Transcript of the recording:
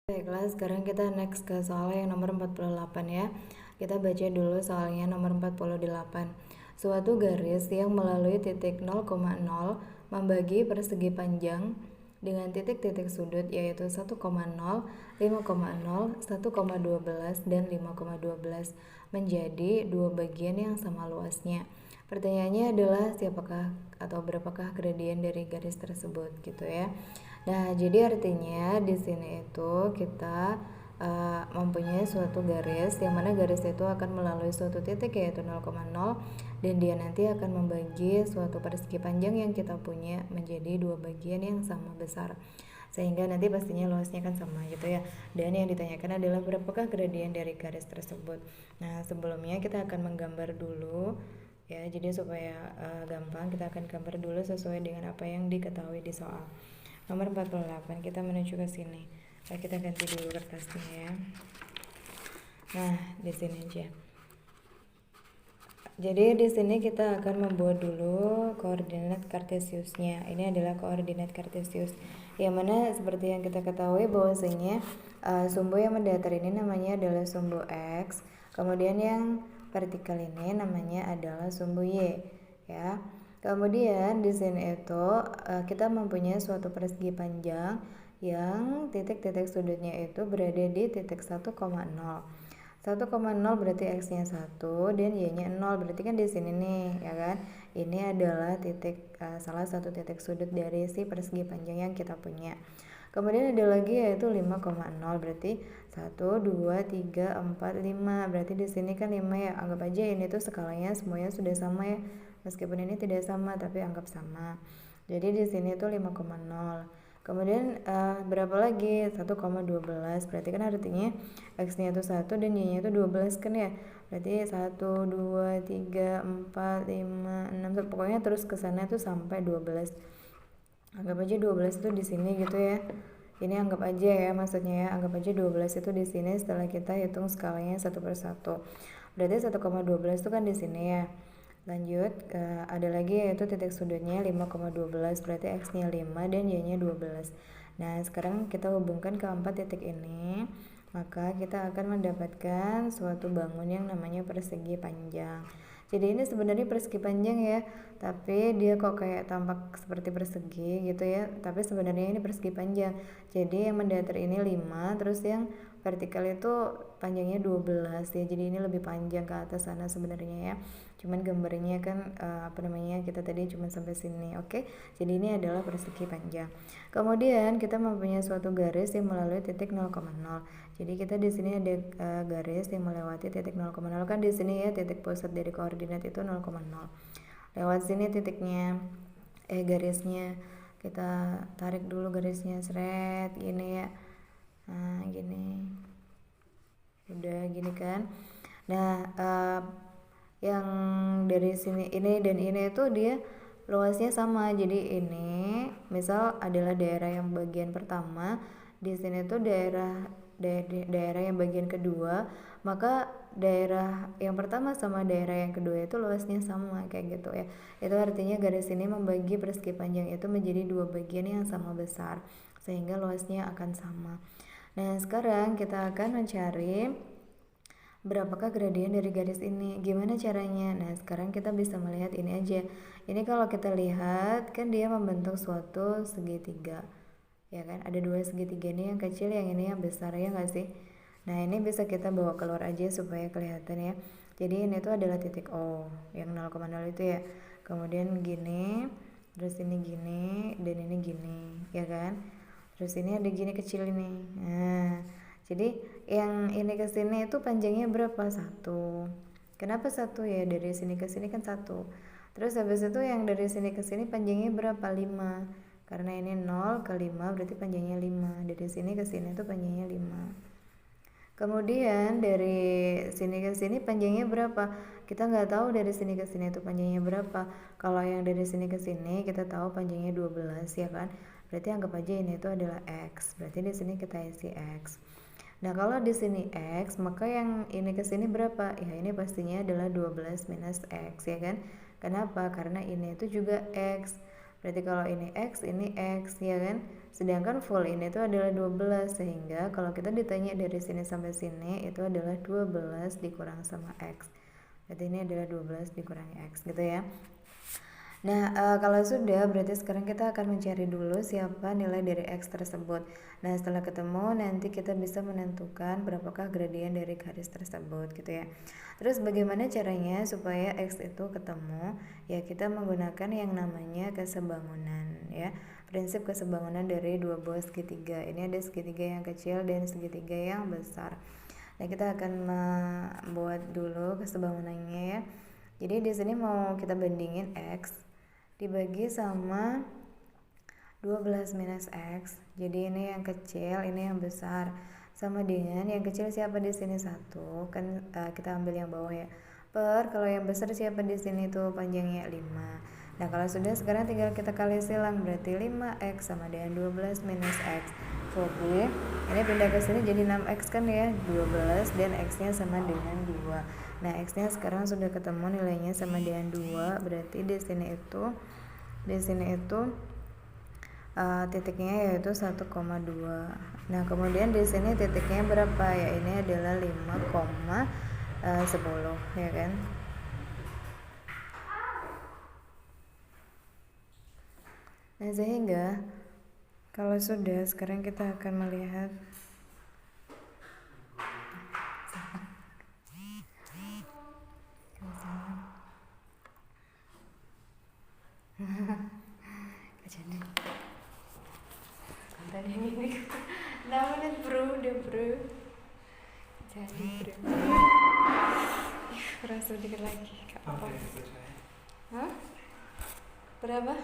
Baiklah, sekarang kita next ke soal yang nomor 48 ya. Kita baca dulu soalnya nomor 48. Suatu garis yang melalui titik 0,0 membagi persegi panjang dengan titik-titik sudut yaitu 1,0, 5,0, 1,12, dan 5,12 menjadi dua bagian yang sama luasnya. Pertanyaannya adalah siapakah atau berapakah gradien dari garis tersebut gitu ya. Nah, jadi artinya di sini itu kita mempunyai suatu garis yang mana garis itu akan melalui suatu titik yaitu 0,0 dan dia nanti akan membagi suatu persegi panjang yang kita punya menjadi dua bagian yang sama besar, sehingga nanti pastinya luasnya kan sama gitu ya. Dan yang ditanyakan adalah berapakah gradien dari garis tersebut. Nah, sebelumnya kita akan menggambar dulu ya, jadi supaya gampang kita akan gambar dulu sesuai dengan apa yang diketahui di soal. Nomor 48 kita menuju ke sini. Nah, kita ganti dulu kertasnya ya. Nah, di sini aja. Jadi di sini kita akan membuat dulu koordinat kartesiusnya. Ini adalah koordinat kartesius. Yang mana seperti yang kita ketahui bahwasanya sumbu yang mendatar ini namanya adalah sumbu X. Kemudian yang vertikal ini namanya adalah sumbu Y, ya. Kemudian di sini itu kita mempunyai suatu persegi panjang yang titik-titik sudutnya itu berada di titik 1,0. 1,0 berarti X-nya 1 dan Y-nya 0, berarti kan di sini nih ya kan. Ini adalah titik salah satu titik sudut dari si persegi panjang yang kita punya. Kemudian ada lagi yaitu 5,0, berarti 1 2 3 4 5. Berarti di sini kan 5 ya. Anggap aja ini tuh skalanya semuanya sudah sama ya. Meskipun ini tidak sama tapi anggap sama. Jadi di sini tuh 5,0. Kemudian berapa lagi? 1,12. Berarti kan artinya X-nya itu 1 dan Y-nya itu 12 kan ya. Berarti 1 2 3 4 5 6 pokoknya terus ke sana itu sampai 12. Anggap aja 12 itu di sini gitu ya. Ini anggap aja ya, maksudnya ya, anggap aja 12 itu di sini setelah kita hitung skalanya satu per satu. Berarti 1,12 itu kan di sini ya. Lanjut, ada lagi yaitu titik sudutnya 5,12, berarti X-nya 5 dan Y-nya 12. Nah, sekarang kita hubungkan keempat titik ini, maka kita akan mendapatkan suatu bangun yang namanya persegi panjang. Jadi ini sebenarnya persegi panjang ya, tapi dia kok kayak tampak seperti persegi gitu ya, tapi sebenarnya ini persegi panjang. Jadi yang mendatar ini 5, terus yang vertikal itu panjangnya 12 ya, jadi ini lebih panjang ke atas sana sebenarnya ya, cuman gambarnya kan kita tadi cuma sampai sini. Oke, jadi ini adalah persegi panjang. Kemudian kita mempunyai suatu garis yang melalui titik 0,0. Jadi kita di sini ada garis yang melewati titik 0,0 kan di sini ya, titik pusat dari koordinat itu 0,0. Lewat sini titiknya garisnya kita tarik dulu garisnya, seret gini ya. Nah, gini. Udah gini kan. Nah, yang dari sini ini dan ini itu dia luasnya sama. Jadi ini misal adalah daerah yang bagian pertama, di sini tuh daerah yang bagian kedua, maka daerah yang pertama sama daerah yang kedua itu luasnya sama kayak gitu ya. Itu artinya garis ini membagi persegi panjang itu menjadi dua bagian yang sama besar sehingga luasnya akan sama. Nah, sekarang kita akan mencari berapakah gradien dari garis ini. Gimana caranya? Nah, sekarang kita bisa melihat ini aja. Ini kalau kita lihat kan dia membentuk suatu segitiga. Ya kan? Ada dua segitiga, ini yang kecil, yang ini yang besar, ya nggak sih? Nah, ini bisa kita bawa keluar aja supaya kelihatan ya. Jadi ini tuh adalah titik O yang 0,0 itu ya. Kemudian gini, terus ini gini, dan ini gini, ya kan? Terus ini ada gini kecil ini. Nah, jadi yang ini ke sini itu panjangnya berapa? 1. Kenapa 1 ya? Dari sini ke sini kan 1. Terus habis itu yang dari sini ke sini panjangnya berapa? 5. Karena ini 0 ke 5 berarti panjangnya 5. Dari sini ke sini itu panjangnya 5. Kemudian dari sini ke sini panjangnya berapa? Kita nggak tahu dari sini ke sini itu panjangnya berapa. Kalau yang dari sini ke sini kita tahu panjangnya 12 ya kan? Berarti anggap aja ini itu adalah X. Berarti di sini kita isi X. Nah, kalau di sini X, maka yang ini ke sini berapa? Ya, ini pastinya adalah 12 minus X ya kan? Kenapa? Karena ini itu juga X. Berarti kalau ini X ya kan. Sedangkan full ini itu adalah 12, sehingga kalau kita ditanya dari sini sampai sini itu adalah 12 dikurang sama X. Berarti ini adalah 12 dikurangi X gitu ya. Nah, kalau sudah berarti sekarang kita akan mencari dulu siapa nilai dari X tersebut. Nah, setelah ketemu nanti kita bisa menentukan berapakah gradien dari garis tersebut gitu ya. Terus bagaimana caranya supaya X itu ketemu? Ya, kita menggunakan yang namanya kesebangunan ya. Prinsip kesebangunan dari dua buah segitiga. Ini ada segitiga yang kecil dan segitiga yang besar. Nah, kita akan membuat dulu kesebangunannya ya. Jadi di sini mau kita bandingin X dibagi sama 12 minus X. Jadi ini yang kecil, ini yang besar. Sama dengan yang kecil siapa di sini 1, kan kita ambil yang bawah ya. Per kalau yang besar siapa di sini tuh panjangnya 5. Nah, kalau sudah sekarang tinggal kita kali silang, berarti 5X sama dengan 12 minus X. Oke. Ini pindah ke sini jadi 6X kan ya, 12 dan X-nya sama dengan 2. Nah, X-nya sekarang sudah ketemu nilainya sama dengan 2, berarti di sini itu titiknya yaitu 1,2. Nah, kemudian di sini titiknya berapa ya? Ini adalah 5,10 ya kan? Nah, sehingga kalau sudah sekarang kita akan melihat jadi konten ini 6 menit bro, udah bro, jadi bro kurang sedikit lagi, gak apa-apa. Hah? Berapa?